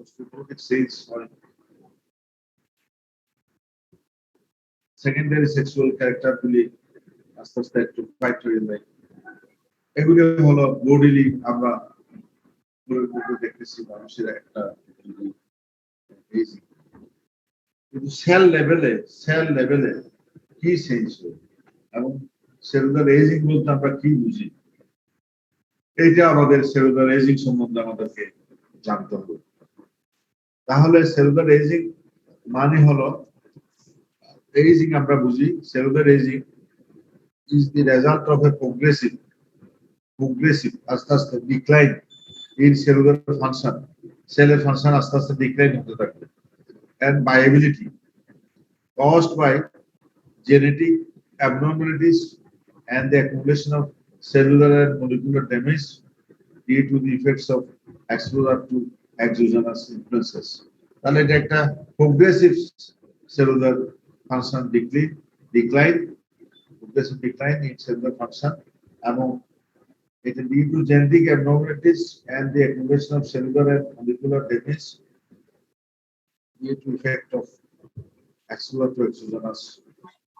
অস্টিওপোরোটিক চেঞ্জ হয়, সেকেন্ডারি সেক্সুয়াল ক্যারেক্টারগুলি আস্তে আস্তে একটু ফাইট হয়ে যায়। এগুলি হলো বডিলি আমরা দেখতেছি মানুষের একটা কিন্তু সেল লেভেলে কি চেঞ্জ হয় এবং সেলুলার এজিং বলতে আমরা কি বুঝি, এইটা আমাদের সেলুলার এজিং সম্বন্ধে আমাদেরকে জানতে হবে। তাহলে সেলুলার এজিং মানে হলো এজিং আমরা বুঝি cellular aging is the result of a progressive আস্তে আস্তে decline in cellular function, সেলের ফাংশন আস্তে আস্তে ডিক্লাইন হতে থাকে, and viability caused by genetic abnormalities and the accumulation of cellular and molecular damage due to the effects of exposure to exogenous influences. তাহলে এটা একটা progressive cellular function decline in cellular function এবং it is due to genetic abnormalities and the accumulation of cellular and molecular damage due to effect of exposure to exogenous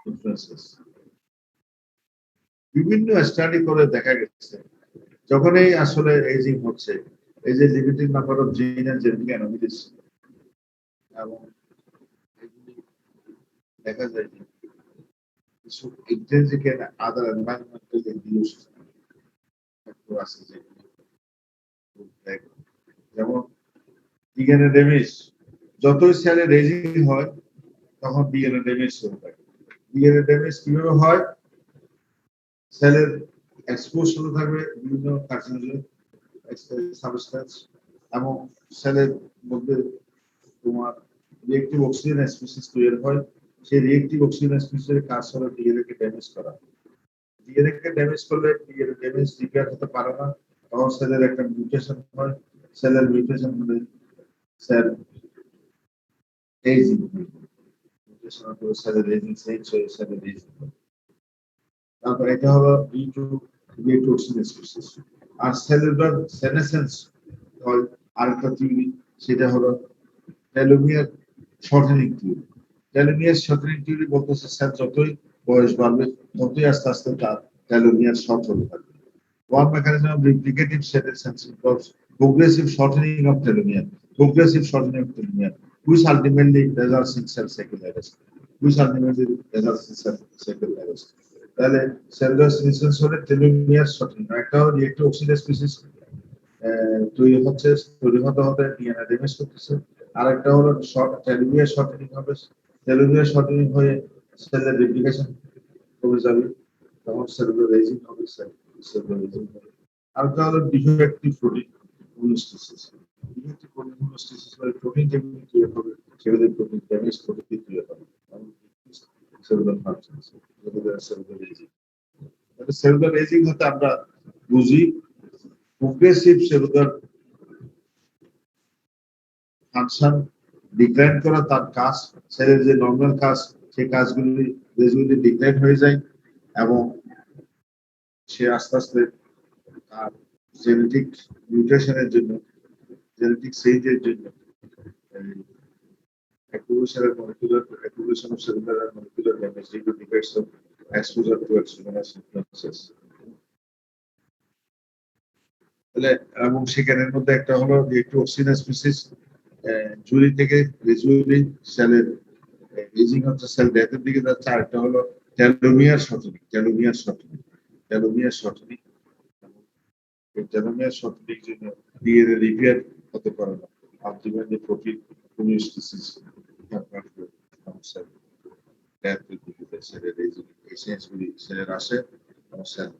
influences. বিভিন্ন study করে দেখা গেছে যখনই আসলে এজিং হচ্ছে এই যে limited number of gene and genetic anomalies এবং এগুলি দেখা যায় যে কিছু intrinsic and other environmental induced factor আছে যেমন ডিএনএ ড্যামেজ, যতই সেলে রেজিং হয় তখন ডিএনএ ড্যামেজ হতে থাকে। ডিএনএ ড্যামেজ কিভাবে হয়? সেলের এক্সপোজ হতে থাকবে বিভিন্ন কার্সিনোজেনিক সাবস্টেন্স এবং সেলের মধ্যে তোমার রিঅ্যাক্টিভ অক্সিজেন স্পিসিস তৈরি হয়। সেই রিঅ্যাক্টিভ অক্সিজেন স্পিসিসের কাজ হলো ডিএনএ কে ড্যামেজ করা। ডিএনএ কে ড্যামেজ করলে ডিএনএ ড্যামেজ রিপেয়ার হতে পারে না, তখন সেলের একটা মিউটেশন হয়। সেলের মিউটেশন হলে সেল এজিং মিউটেশন হলে সেলের এজিং চেঞ্জ হয়ে সেলের এজিং হয়। তারপর এটা হলো ডিউ টু অক্সিজেন স্পিসিস। আর সেলুলার সেনেসেন্স হয় আরেকটা থিওরি, সেটা হলো telomere shortening theory. Telomere shortening theory বলতেছে সেল যতই বয়স বাড়বে ততই আস্তে আস্তে তার টেলোমিয়ার শর্ট হতে থাকবে। One mechanism of replicative senescence involves progressive shortening of telomere, which ultimately results in cell cycle arrest. তাহলে সেলুলার সেনেসেন্স হলে টেলোমিয়ার শর্টেনিং, একটা হলো রিঅ্যাক্টিভ অক্সিডেজ স্পিসিস তৈরি হতে হতে ডিএনএ ড্যামেজ করতেছে, আর একটা হলো টেলোমিয়ার শর্টেনিং হবে সেলুলার শর্টেনিং হয়ে সেলের রেপ্লিকেশন কমে যাবে, তখন সেলুলার রেজিং হবে, সেলুলার রেজিং হবে। আর একটা হলো defective protein homeostasis. Defective protein homeostasis মানে প্রোটিন যেগুলো ক্রিয়েট হবে সেগুলো প্রোটিন ড্যামেজ প্রোটিন ক্রিয়েট হবে, cellular function, cellular raising. Cellular raising হতে আমরা বুঝি প্রোগ্রেসিভ সেলুলার ফাংশন ডিক্লাইন করা, তার কাজ, সেলের যে নর্মাল কাজ, সেই কাজগুলি রেজুলি ডিক্লাইন হয়ে যায় এবং সে আস্তে আস্তে তার জেনেটিক মিউটেশনের জন্য, জেনেটিক চেঞ্জের জন্য accumulation of cellular and molecular damage due to defects of exposure to exogenous influences. তাহলে এবং সেখানের মধ্যে একটা হলো যে একটু অক্সিজেন স্পিসিস জুরি থেকে রেজুয়ালি সেলের এজিং হচ্ছে, সেল ডেথের দিকে যাচ্ছে। আরেকটা হলো টেলোমিয়ার শর্টেনিং, টেলোমিয়ার শর্টেনিং জন্য ডিএনএ রিপেয়ার হতে পারে না, আলটিমেটলি প্রোটিন হোমিওস্টেসিস ডেথের দিকে সেলের এজিং এসেন্সগুলি সেলের আসে এবং সেল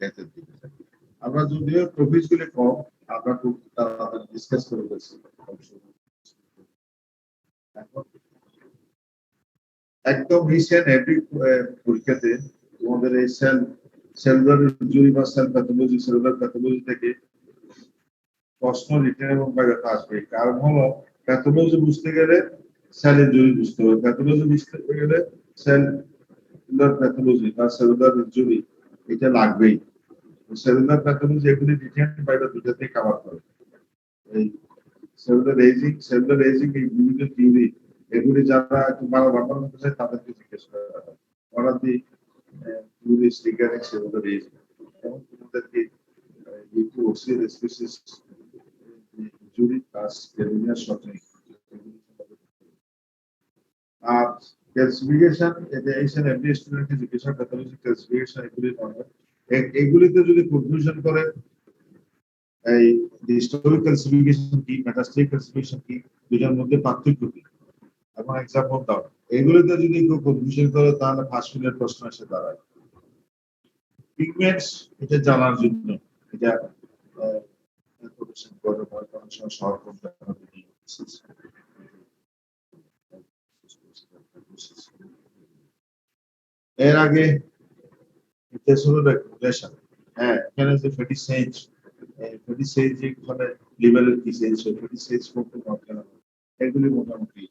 ডেথের দিকে যায়। আমরা যদিও টপিক গুলি কম, আমরা খুব তাড়াতাড়ি ডিসকাস করে ফেলছি। একদম রিসেন্ট এভরি পরীক্ষাতে তোমাদের এই সেলুলার ইনজুরি বা সেল প্যাথোলজি, সেলুলার প্যাথোলজি থেকে প্রশ্ন রিটেন এবং বাইরেটা আসবে। কারণ হলো প্যাথোলজি বুঝতে গেলে সেল ইনজুরি বুঝতে হবে, প্যাথোলজি বুঝতে গেলে সেলুলার প্যাথোলজি বা সেলুলার ইনজুরি এটা লাগবেই। সেলুলার প্যাথোলজি এগুলি রিটেন বাইরে দুটাতেই কভার করে। এই সেলুলার এজিং এই বিভিন্ন থিওরি এগুলি যারা একটু ভালো ব্যবহার করতে চায় তাদেরকে জিজ্ঞেস করা, ওরা দি থিওরিস রিগার্ডিং সেলুলার এজিং এবং তোমাদেরকে একটু অক্সিজেন স্পিসিস জুরি প্লাস টেলোমিয়ার শর্টেনিং। আর ক্যালসিফিকেশন, এডিশন এভরি স্টুডেন্টকে জিজ্ঞাসা প্যাথোলজি ক্যালসিফিকেশন এগুলি নয়, এগুলিতে যদি কনফিউশন করে এই হিস্টোরিক ক্যালসিফিকেশন কি, মেটাস্টেটিক ক্যালসিফিকেশন কি, দুটার মধ্যে পার্থক্য কি, এবং এক্সাম্পল দাও, এগুলোতে যদি কেউ কনফিউশন করে তাহলে ফার্স্ট মিনিট প্রশ্ন এসে দাঁড়ায়। পিগমেন্টস এটা জানার জন্য, এটা ইনফরমেশন করে অনেক সময় শর্ট করতে হবে। এর আগে এটা ছিল রেগুলেশন। হ্যাঁ, এখানে যে ফ্যাটি চেঞ্জ, ফ্যাটি চেঞ্জ যেখানে লিভারের কি চেঞ্জ হয়, ফ্যাটি চেঞ্জ করতে দরকার হবে, এগুলি মোটামুটি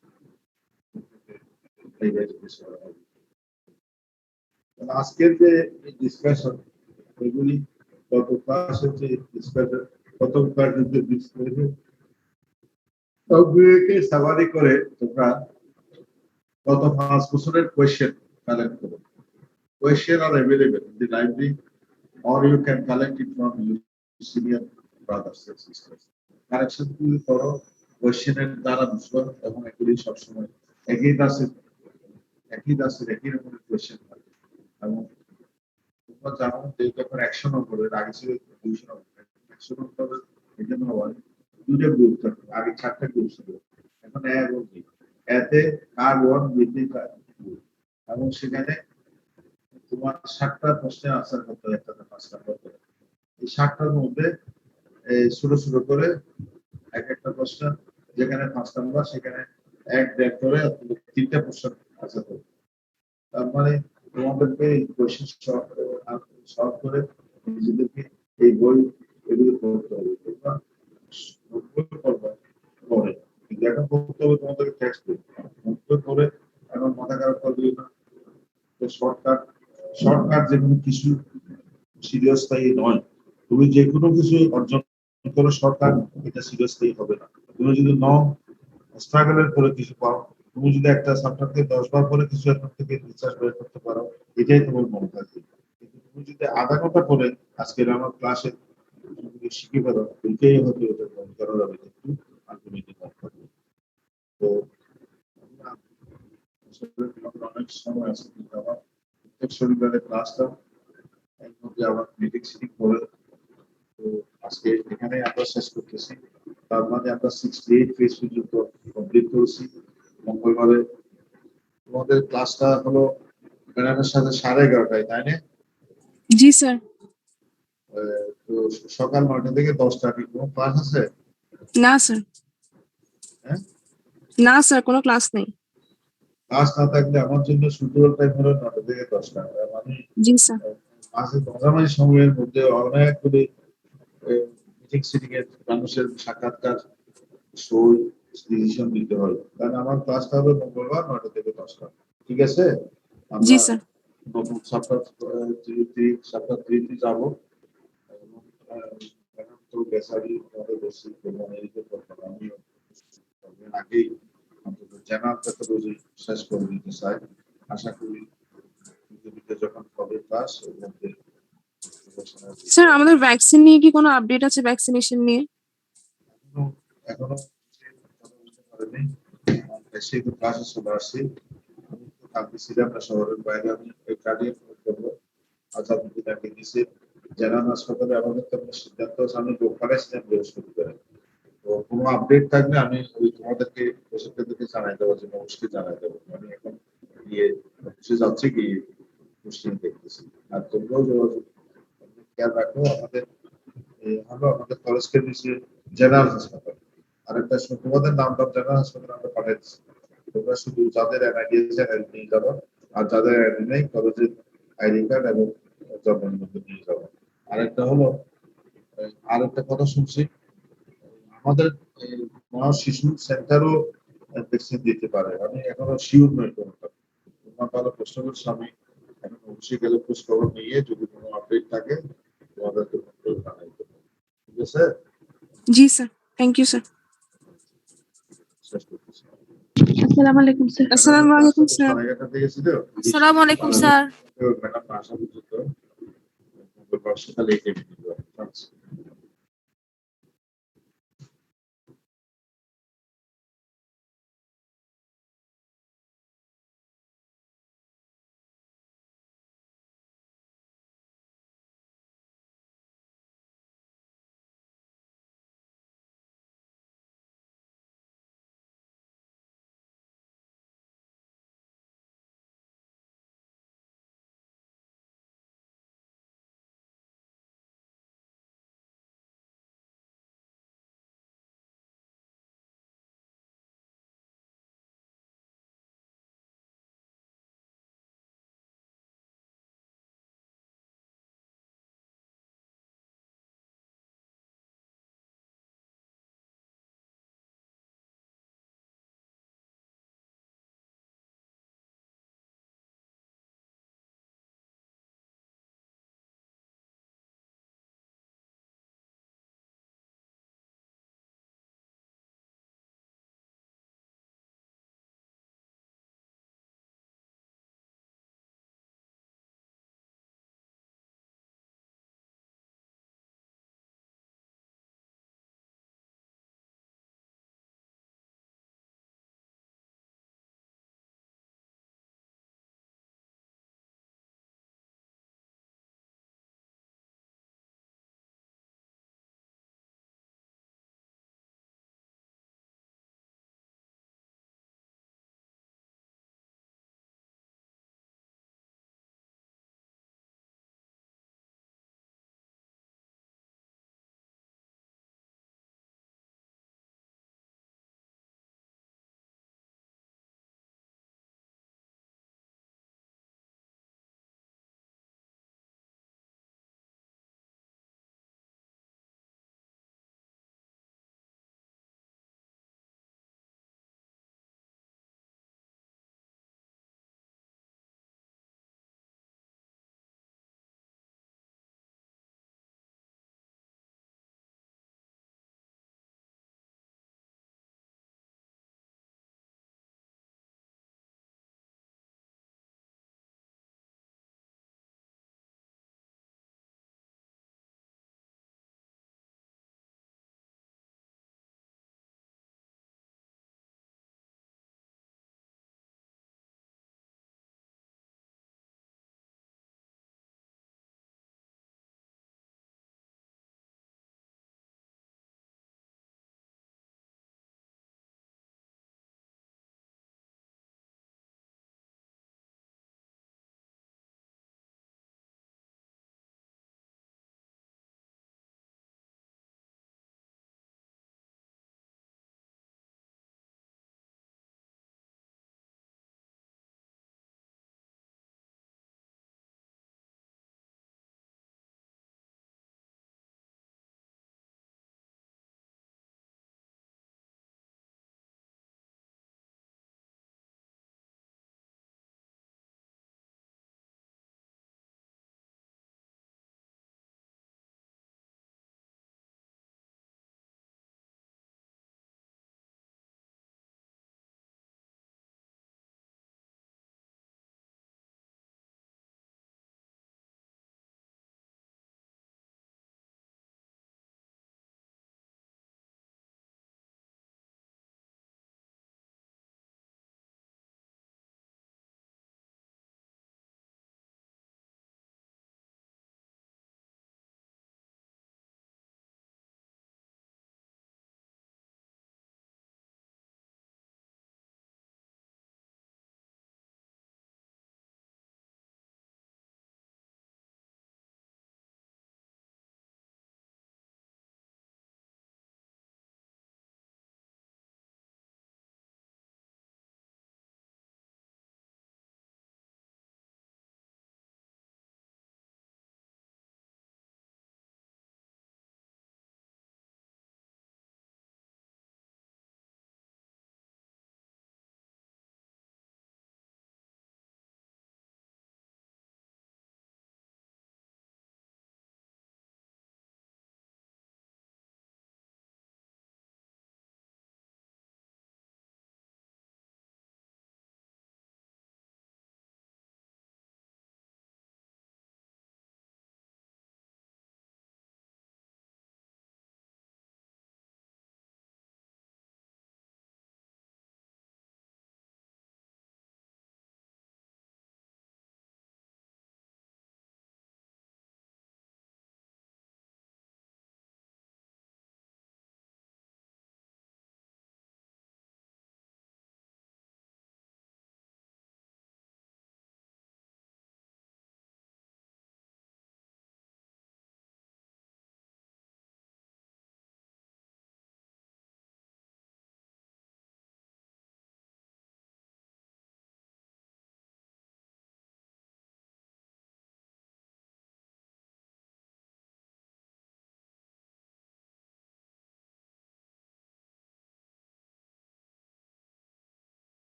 আজকের যে ডিসকাশন এগুলি গত ক্লাসে যে ডিসকাশন, গত ক্লাসে ডিসকাশন সবগুলিকে সামারি করে তোমরা গত 5 বছরের কোয়েশ্চেন কালেক্ট করো। Question are available in the library, or you can collect it from your senior brothers and sisters. Correction গুলি করো, কোয়েশ্চেনের দ্বারা বুঝবো এবং এগুলি সবসময় একই দাসের একই রকমের কোয়েশ্চেন থাকে এবং তোমরা জানো যে যখন 100 নম্বরের আগে ছিল 200 নম্বরের, 100 নম্বরের এই জন্য হয় দুটো গ্রুপ থাকে, আগে 4টা গ্রুপ ছিল, এখন এক এবং দুই, এতে কার 1 বৃদ্ধি পায় এবং সেখানে তোমার 7টা প্রশ্নের আনসার করতে হয়, একটা 5টা করতে হয়। এই 7টার মধ্যে ছোট ছোট করে এক একটা প্রশ্ন, যেখানে 5 নাম্বার সেখানে 1-1.5 করে 3টা প্রশ্ন আনসার করতে। তার মানে তোমাদেরকে এই কোশ্চেন সলভ করে নিজেদেরকে এই বই এগুলো পড়তে হবে। তোমরা নোটবই করবে পরে, কিন্তু এখন করতে হবে তোমাদেরকে টেক্সট নোটবই করে এখন মাথা খারাপ করবে না। শর্টকাট যেকোনো কিছু চিরস্থায়ী নয়। তুমি যে কোনো কিছু অর্জন করো শর্টকাট, এটা চিরস্থায়ী হবে না। তুমি যদি স্ট্রাগলের পরে কিছু পাও, তুমি যদি একটা চ্যাপ্টার থেকে 10 বার পরে কিছু একটা থেকে রিসার্চ বের করতে পারো, এটাই তোমার মনে থাকবে। কিন্তু তুমি যদি আধা ঘন্টা পরে আজকের আমার ক্লাসে যদি শিখে পারো, এটাই হয়তো এটা মনে করা যাবে, কিন্তু আলটিমেটলি মনে থাকবে। তো অনেক সময় আছে, কিন্তু আমার প্রত্যেক শনিবারে ক্লাসটা এর মধ্যে আবার মিটিং সিটিং করে, তো আজকে এখানে আমরা শেষ করতেছি। তার মানে আমরা 68 পেজ পর্যন্ত কমপ্লিট করেছি। মঙ্গলবারে তোমাদের ক্লাসটা হলো ম্যাডামের সাথে 11:30টায়, তাই না? জি স্যার। তো সকাল 9টা থেকে 10টা কি কোনো ক্লাস আছে? না স্যার। হ্যাঁ, না স্যার, কোনো ক্লাস নেই। ক্লাস না থাকলে আমার জন্য সুযোগ টাইম হলো 9টা থেকে 10টা। মানে জি স্যার। মাঝে মাঝামাঝি সময়ের মধ্যে অনেকগুলি মিটিং সিটিং এর মানুষের সাক্ষাৎকার সই ডিসিশন নিতে হয়, কারণ আমার ক্লাসটা হবে মঙ্গলবার 9টা থেকে 10টা। ঠিক আছে? জি আমরা স্যার। নতুন সপ্তাহ যাবো এবং এখন তো বেসারি আমাদের বসছি মানে এই যে আমি আগেই অন্তত জেনারেল প্যাথোলজি শেষ করে দিতে চাই। আশা করি যখন হবে ক্লাস এর মধ্যে স্যার, আমাদের ভ্যাকসিন নিয়ে কি কোনো আপডেট আছে, ভ্যাকসিনেশন নিয়ে? এখনো কথা বলতে পারিনি। এসে তো ক্লাসে চলে আসছি। আমি তো কালকে ছিলাম না শহরের বাইরে, আমি এই কার্ডিয়াক করবো। আচ্ছা, দুদিন আগে দিয়েছি জেনারেল হাসপাতালে। আমাদের তো একটা সিদ্ধান্ত আছে, আমি লোকালে ছিলাম বৃহস্পতিবারে। তো কোনো আপডেট থাকলে আমি ওই তোমাদেরকে প্রশিক্ষকদেরকে জানাই দেবো, যে অবশ্যই জানাই দেবো। আমি এখন গিয়ে অফিসে যাচ্ছি, গিয়ে কোশ্চেন দেখতেছি। আর তোমরাও যোগাযোগ খেয়াল রাখো। হলো আমাদের কলেজকে নিচে জেনারেল হাসপাতাল, আরেকটা তোমাদের নামটা জেনারেল হাসপাতাল আমরা পাঠাচ্ছি। তোমরা শুধু যাদের এনআইডি আছে এনআইডি নিয়ে যাবো, আর যাদের এনআইডি নেই কলেজের আইডি কার্ড এবং জন্ম নিবন্ধন নিয়ে যাবো। আরেকটা হলো আরেকটা কথা শুনছি, আমাদের মা শিশু সেন্টারও ভ্যাকসিন দিতে পারে। আমি এখনো শিওর নই কোনটা। তোমরা তাহলে প্রশ্ন করছো, আমি এখন অবশ্যই গেলে খোঁজ খবর নিয়ে যদি কোনো আপডেট থাকে তোমাদেরকে জানাই দেবো। ঠিক আছে? জি স্যার। Thank you sir. শেষ করতেছি। আসসালামু আলাইকুম স্যার। আসসালামু আলাইকুম স্যার। 11:30 থেকে ছিল। আসসালামু আলাইকুম স্যার। ম্যাডাম আসা পর্যন্ত সকালে এই